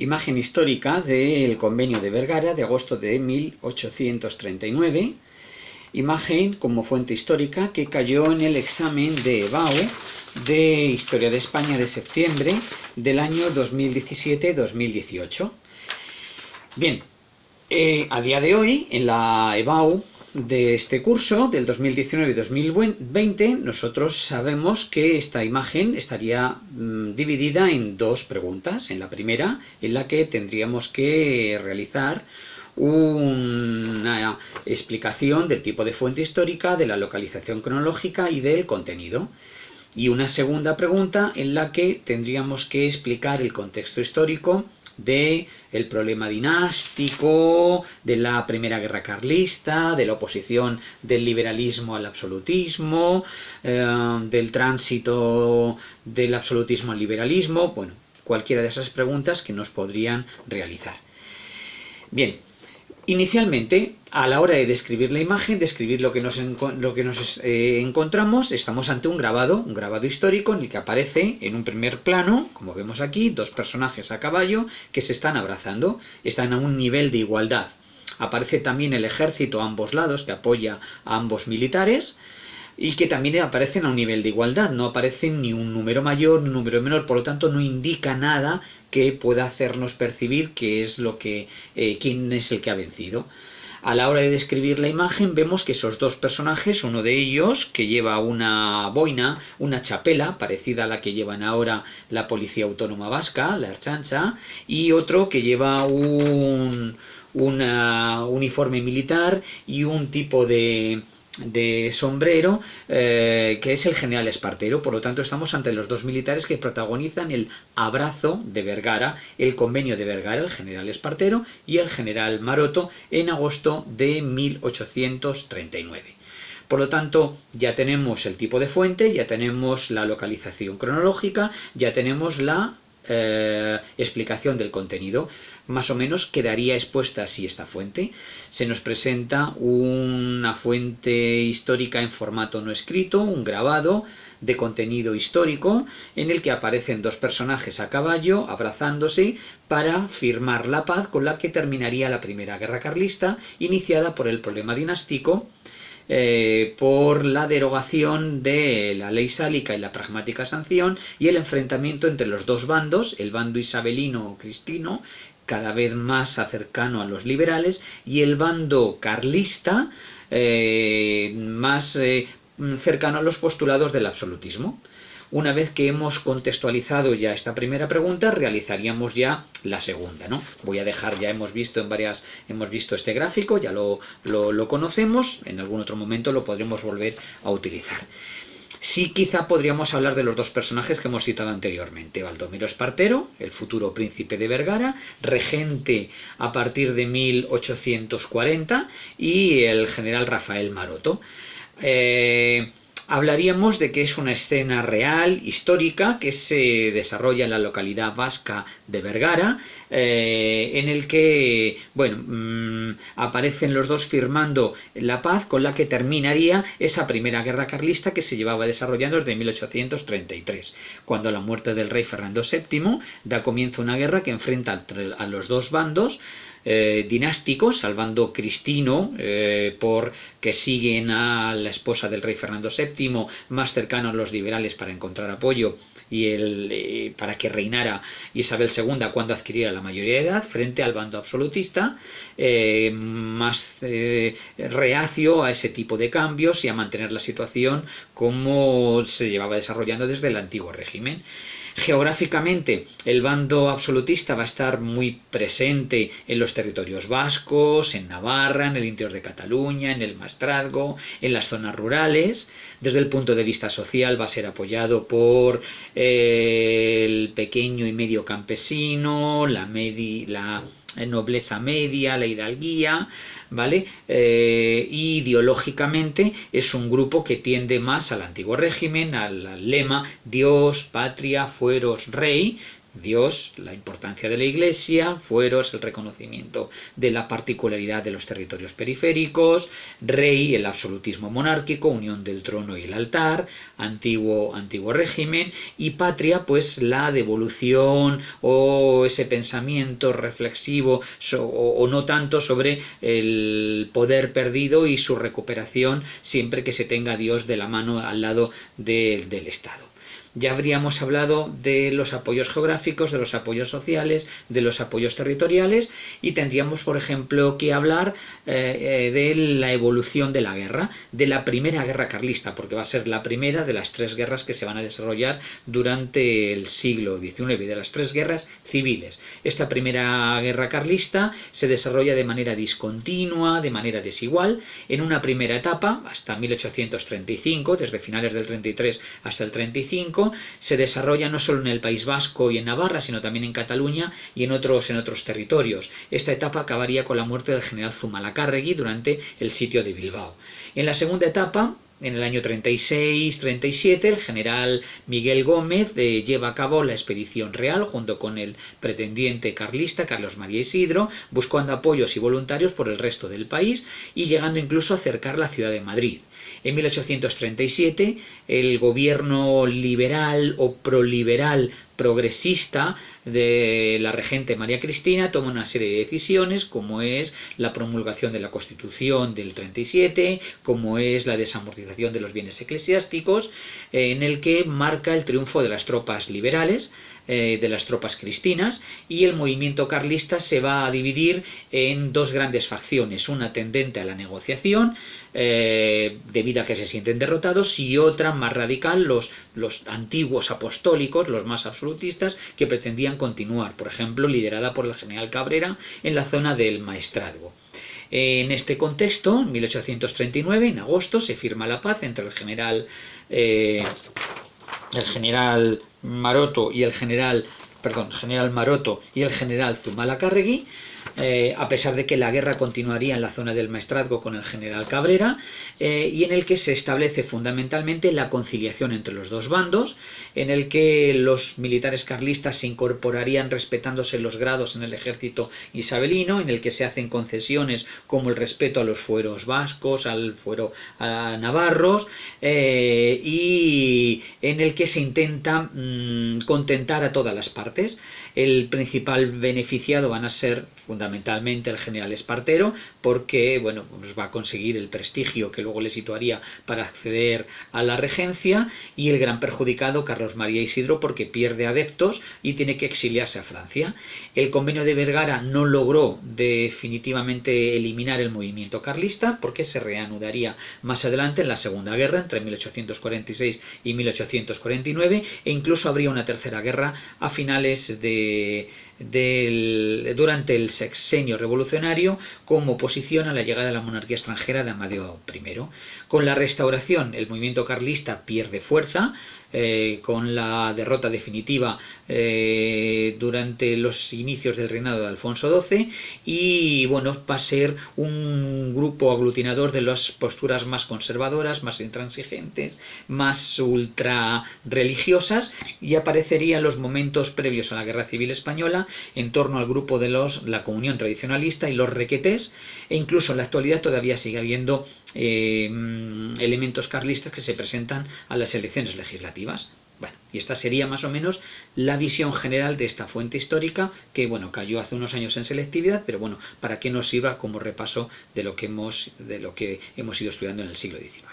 Imagen histórica del Convenio de Vergara de agosto de 1839. Imagen como fuente histórica que cayó en el examen de EBAU de Historia de España de septiembre del año 2017-2018. Bien, a día de hoy, en la EBAU de este curso, del 2019-2020, nosotros sabemos que esta imagen estaría dividida en dos preguntas. En la primera, en la que tendríamos que realizar una explicación del tipo de fuente histórica, de la localización cronológica y del contenido. Y una segunda pregunta en la que tendríamos que explicar el contexto histórico del problema dinástico, de la Primera Guerra Carlista, de la oposición del liberalismo al absolutismo, del tránsito del absolutismo al liberalismo, bueno, cualquiera de esas preguntas que nos podrían realizar. Bien, inicialmente, a la hora de describir la imagen, describir lo que nos encontramos, estamos ante un grabado histórico en el que aparece en un primer plano, como vemos aquí, dos personajes a caballo que se están abrazando, están a un nivel de igualdad. Aparece también el ejército a ambos lados que apoya a ambos militares y que también aparecen a un nivel de igualdad, no aparecen ni un número mayor ni un número menor, por lo tanto no indica nada que pueda hacernos percibir qué es quién es el que ha vencido. A la hora de describir la imagen vemos que esos dos personajes, uno de ellos que lleva una boina, una chapela, parecida a la que llevan ahora la Policía Autónoma Vasca, la Ertzaintza, y otro que lleva un uniforme militar y un tipo de sombrero que es el general Espartero. Por lo tanto, estamos ante los dos militares que protagonizan el abrazo de Vergara, el convenio de Vergara, el general Espartero y el general Maroto, en agosto de 1839. Por lo tanto, ya tenemos el tipo de fuente, ya tenemos la localización cronológica, ya tenemos la explicación del contenido. Más o menos quedaría expuesta así esta fuente. Se nos presenta una fuente histórica en formato no escrito, un grabado de contenido histórico en el que aparecen dos personajes a caballo abrazándose para firmar la paz con la que terminaría la Primera Guerra Carlista, iniciada por el problema dinástico, por la derogación de la ley sálica y la pragmática sanción y el enfrentamiento entre los dos bandos, el bando isabelino o cristino, cada vez más cercano a los liberales, y el bando carlista, más cercano a los postulados del absolutismo. Una vez que hemos contextualizado ya esta primera pregunta, realizaríamos ya la segunda, ¿no? Voy a dejar, ya hemos visto este gráfico, ya lo conocemos, en algún otro momento lo podremos volver a utilizar. Sí, quizá podríamos hablar de los dos personajes que hemos citado anteriormente. Baldomero Espartero, el futuro príncipe de Vergara, regente a partir de 1840, y el general Rafael Maroto. Hablaríamos de que es una escena real, histórica, que se desarrolla en la localidad vasca de Vergara, en el que, aparecen los dos firmando la paz con la que terminaría esa Primera Guerra Carlista que se llevaba desarrollando desde 1833, cuando a la muerte del rey Fernando VII da comienzo a una guerra que enfrenta a los dos bandos dinásticos, al bando cristino, porque siguen a la esposa del rey Fernando VII, más cercano a los liberales para encontrar apoyo y para que reinara Isabel II cuando adquiriera la mayoría de edad, frente al bando absolutista, más reacio a ese tipo de cambios y a mantener la situación como se llevaba desarrollando desde el antiguo régimen. Geográficamente, el bando absolutista va a estar muy presente en los territorios vascos, en Navarra, en el interior de Cataluña, en el Maestrazgo, en las zonas rurales. Desde el punto de vista social va a ser apoyado por el pequeño y medio campesino, la nobleza media, la hidalguía, ¿vale? Ideológicamente es un grupo que tiende más al antiguo régimen, al lema Dios, patria, fueros, rey, Dios, la importancia de la Iglesia, fueros, el reconocimiento de la particularidad de los territorios periféricos, rey, el absolutismo monárquico, unión del trono y el altar, antiguo régimen, y patria, pues la devolución o ese pensamiento reflexivo o no tanto sobre el poder perdido y su recuperación siempre que se tenga a Dios de la mano al lado del Estado. Ya habríamos hablado de los apoyos geográficos, de los apoyos sociales, de los apoyos territoriales, y tendríamos, por ejemplo, que hablar de la evolución de la guerra, de la primera guerra carlista, porque va a ser la primera de las 3 guerras que se van a desarrollar durante el siglo XIX, de las 3 guerras civiles. Esta primera guerra carlista se desarrolla de manera discontinua, de manera desigual, en una primera etapa, hasta 1835, desde finales del 33 hasta el 35, se desarrolla no solo en el País Vasco y en Navarra, sino también en Cataluña y en otros territorios. Esta etapa acabaría con la muerte del general Zumalacárregui durante el sitio de Bilbao. En la segunda etapa, en el año 36-37, el general Miguel Gómez lleva a cabo la expedición real junto con el pretendiente carlista Carlos María Isidro, buscando apoyos y voluntarios por el resto del país y llegando incluso a cercar la ciudad de Madrid. En 1837, el gobierno liberal o proliberal progresista de la regente María Cristina toma una serie de decisiones, como es la promulgación de la Constitución del 37, como es la desamortización de los bienes eclesiásticos, en el que marca el triunfo de las tropas liberales, de las tropas cristinas, y el movimiento carlista se va a dividir en 2 grandes facciones, una tendente a la negociación, debido a que se sienten derrotados, y otra más radical, los antiguos apostólicos, los más absolutistas, que pretendían continuar, por ejemplo, liderada por el general Cabrera en la zona del Maestrazgo. En este contexto, en 1839, en agosto, se firma la paz entre el general Maroto y el general Zumalacárregui, a pesar de que la guerra continuaría en la zona del Maestrazgo con el general Cabrera, y en el que se establece fundamentalmente la conciliación entre los 2 bandos, en el que los militares carlistas se incorporarían respetándose los grados en el ejército isabelino, en el que se hacen concesiones como el respeto a los fueros vascos, al fuero navarros, y en el que se intenta contentar a todas las partes. El principal beneficiado van a ser fundamentalmente el general Espartero, porque bueno, pues va a conseguir el prestigio que luego le situaría para acceder a la regencia, y el gran perjudicado Carlos María Isidro, porque pierde adeptos y tiene que exiliarse a Francia. El convenio de Vergara no logró definitivamente eliminar el movimiento carlista, porque se reanudaría más adelante en la Segunda Guerra, entre 1846 y 1849, e incluso habría una tercera guerra a finales durante el sexenio revolucionario, como oposición a la llegada de la monarquía extranjera de Amadeo I. Con la restauración, el movimiento carlista pierde fuerza, con la derrota definitiva durante los inicios del reinado de Alfonso XII, y bueno, va a ser un grupo aglutinador de las posturas más conservadoras, más intransigentes, más ultra religiosas, y aparecería en los momentos previos a la Guerra Civil Española en torno al grupo de la Comunión Tradicionalista y los requetés, e incluso en la actualidad todavía sigue habiendo elementos carlistas que se presentan a las elecciones legislativas. Bueno, y esta sería más o menos la visión general de esta fuente histórica, que bueno, cayó hace unos años en selectividad, pero bueno, para que nos sirva como repaso de lo que hemos ido estudiando en el siglo XIX.